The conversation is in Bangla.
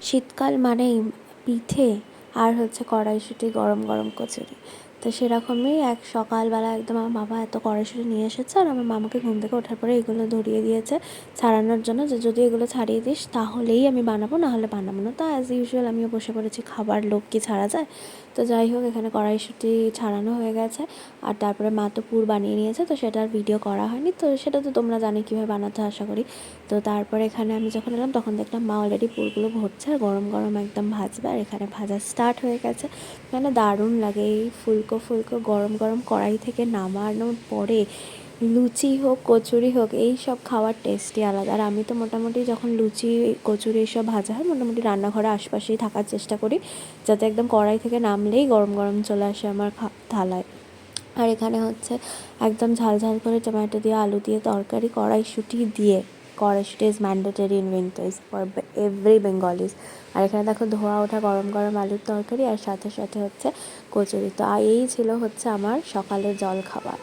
শীতকাল মানেই পিঠে আর হচ্ছে কড়াইশুঁটি, গরম গরম কচুরি। তো সেরকমই এক সকালবেলা একদম আমার বাবা এত কড়াইশুঁটি নিয়ে এসেছে, আর আমার মামাকে ঘুম থেকে ওঠার পরে এগুলো ধরিয়ে দিয়েছে ছাড়ানোর জন্য, যে যদি এগুলো ছাড়িয়ে দিস তাহলেই আমি বানাবো, না হলে বানাবো না। তো অ্যাজ ইউজুয়াল আমিও বসে পড়েছি, খাবার লোক কি ছাড়া যায়। তো যাই হোক, এখানে কড়াইশুঁটি ছাড়ানো হয়ে গেছে, আর তারপরে মা তো পুর বানিয়ে নিয়েছে, তো সেটার ভিডিও করা হয়নি। তো সেটা তো তোমরা জানো কীভাবে বানাতে আশা করি। তো তারপরে এখানে আমি যখন এলাম তখন দেখলাম মা অলরেডি পুরগুলো ভরছে আর গরম গরম একদম ভাজবে, আর এখানে ভাজা স্টার্ট হয়ে গেছে। মানে দারুণ লাগে এই ফুলকো ফুলকো গরম গরম কড়াই থেকে নামানোর পরে লুচি হোক কচুরি হোক, এই সব খাওয়ার টেস্টই আলাদা। আর আমি তো মোটামুটি যখন লুচি কচুরি এইসব ভাজা হয় মোটামুটি রান্নাঘরে আশপাশেই থাকার চেষ্টা করি, যাতে একদম কড়াই থেকে নামলেই গরম গরম চলে আসে আমার থালায়। আর এখানে হচ্ছে একদম ঝাল ঝাল করে টমেটো দিয়ে আলু দিয়ে তরকারি, কড়াইশুঁটি দিয়ে। কড়াইশুঁটি is mandatory in winters for every Bengalis. আর এখানে দেখো ধোয়া ওঠা গরম গরম আলুর তরকারি, আর সাথে সাথে হচ্ছে কচুরি। তো এই ছিল হচ্ছে আমার সকালের জল খাবার।